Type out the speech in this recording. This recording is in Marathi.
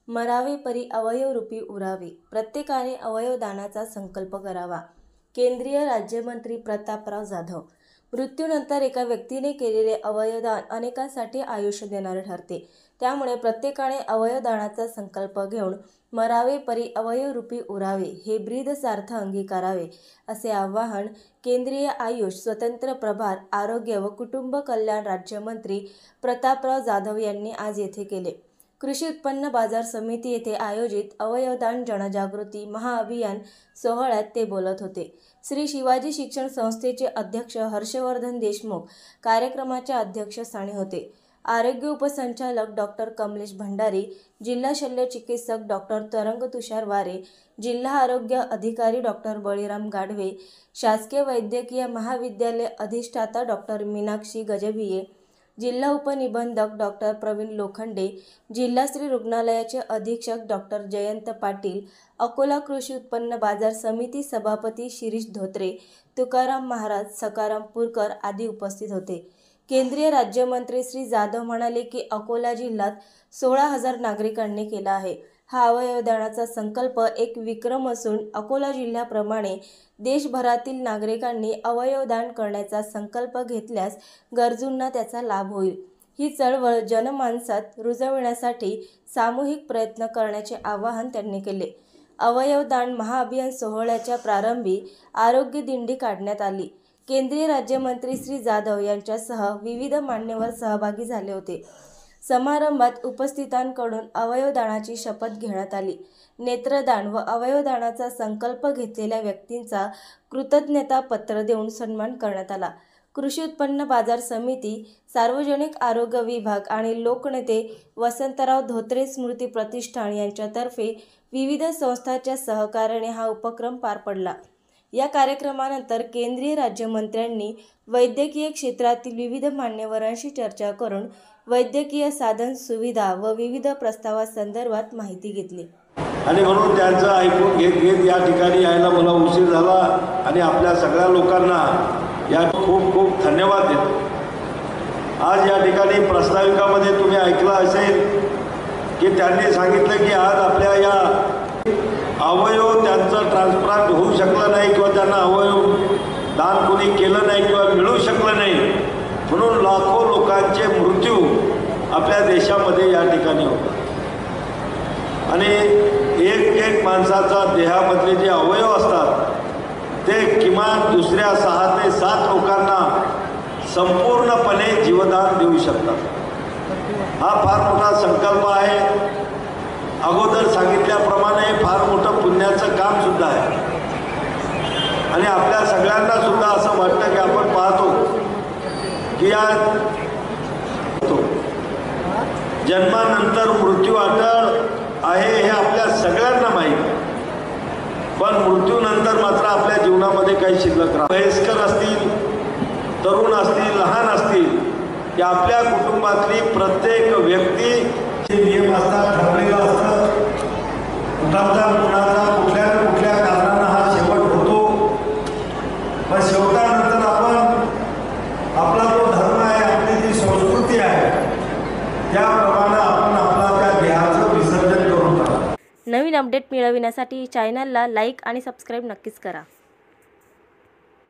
मरावे परी अवयवरूपी उरावे, प्रत्येकाने अवयवदानाचा संकल्प करावा. केंद्रीय राज्यमंत्री प्रतापराव जाधव. मृत्यूनंतर एका व्यक्तीने केलेले अवयवदान अनेकांसाठी आयुष्य देणारे ठरते. त्यामुळे प्रत्येकाने अवयवदानाचा संकल्प घेऊन मरावे परी अवयवरूपी उरावे हे ब्रीदसार्थ अंगीकारावे, असे आवाहन केंद्रीय आयुष स्वतंत्र प्रभार आरोग्य व कुटुंब कल्याण राज्यमंत्री प्रतापराव जाधव यांनी आज येथे केले. कृषी उत्पन्न बाजार समिती येथे आयोजित अवयवदान जनजागृती महाअभियान सोहळ्यात ते बोलत होते. श्री शिवाजी शिक्षण संस्थेचे अध्यक्ष हर्षवर्धन देशमुख कार्यक्रमाच्या अध्यक्षस्थानी होते. आरोग्य उपसंचालक डॉक्टर कमलेश भंडारी, जिल्हा शल्य चिकित्सक डॉक्टर तरंग तुषार वारे, जिल्हा आरोग्य अधिकारी डॉक्टर बळीराम गाढवे, शासकीय वैद्यकीय महाविद्यालय अधिष्ठाता डॉक्टर मीनाक्षी गजभिये, जिल्हा उपनिबंधक डॉक्टर प्रवीण लोखंडे, जिल्हा स्त्री रुग्णालयाचे अधीक्षक डॉक्टर जयंत पाटील, अकोला कृषी उत्पन्न बाजार समिती सभापती शिरीष धोत्रे, तुकाराम महाराज, सकाराम पुरकर आदी उपस्थित होते. केंद्रीय राज्यमंत्री श्री जाधव म्हणाले की अकोला जिल्ह्यात 16,000 नागरिकांनी केला आहे. हा अवयवदानाचा संकल्प एक विक्रम असून अकोला जिल्ह्याप्रमाणे देशभरातील नागरिकांनी अवयवदान करण्याचा संकल्प घेतल्यास गरजूंना त्याचा लाभ होईल. ही चळवळ जनमानसात रुजविण्यासाठी सामूहिक प्रयत्न करण्याचे आवाहन त्यांनी केले. अवयवदान महाअभियान सोहळ्याच्या प्रारंभी आरोग्य दिंडी काढण्यात आली. केंद्रीय राज्यमंत्री श्री जाधव यांच्यासह विविध मान्यवर सहभागी झाले होते. समारंभात उपस्थितांकडून अवयवदानाची शपथ घेण्यात आली. नेत्रदान व अवयवदानाचा संकल्प घेतलेल्या व्यक्तींचा कृतज्ञता पत्र देऊन सन्मान करण्यात आला. कृषी उत्पन्न बाजार समिती, सार्वजनिक आरोग्य विभाग आणि लोकनेते वसंतराव धोत्रे स्मृती प्रतिष्ठान यांच्यातर्फे विविध संस्थांच्या सहकार्याने हा उपक्रम पार पडला. या कार्यक्रमानंतर केंद्रीय राज्यमंत्र्यांनी वैद्यकीय क्षेत्रातील विविध मान्यवरांशी चर्चा करून वैद्यकीय साधन सुविधा व विविध प्रस्तावासंदर्भात माहिती घेतली. आणि म्हणून त्यांचं ऐकून घेत या ठिकाणी यायला मला उशीर झाला आणि आपल्या सगळ्या लोकांना या खूप खूप धन्यवाद देतो. आज या ठिकाणी प्रस्ताविकामध्ये तुम्ही ऐकलं असेल की त्यांनी सांगितलं की आज आपल्या या अवयव त्यांचं ट्रान्सप्लांट होऊ शकलं नाही किंवा त्यांना अवयव दान कोणी केलं नाही किंवा मिळू शकलं नाही म्हणून लाखो लोकांचे मृत्यू आपल्या देशामध्ये या ठिकाणी होतात. आणि एक माणसाचा देहामधले जे अवयव असतात ते किमान दुसऱ्या 6 ते 7 लोकांना संपूर्णपणे जीवदान देऊ शकतात. हा फार मोठा संकल्प आहे. अगोदर सांगितल्याप्रमाणे फार मोठं पुण्याचं काम सुद्धा आहे. आणि आपल्या सगळ्यांना सुद्धा असं वाटतं की आपण पाहतो की या जन्मानंतर मृत्यू अटळ आहे हे आपल्या सगळ्यांना माहीत आहे. पण मृत्यूनंतर मात्र आपल्या जीवनामध्ये काही शिल्लक राहत. वयस्कर असतील, तरुण असतील, लहान असतील, या आपल्या कुटुंबातली प्रत्येक व्यक्ती नियम असतात, ठरलेलं असतं. कुणाचा कुठल्या ना कुठल्या कारणानं हा शेवट होतो. पण शेवटानंतर आपण आपला जो धर्म आहे, आपली जी संस्कृती आहे त्याप्रमाणे आपण आपला त्या देहाचं विसर्जन करून टाकतो. नवीन अपडेट मिळविण्यासाठी चॅनलला लाईक आणि सबस्क्राईब नक्कीच करा.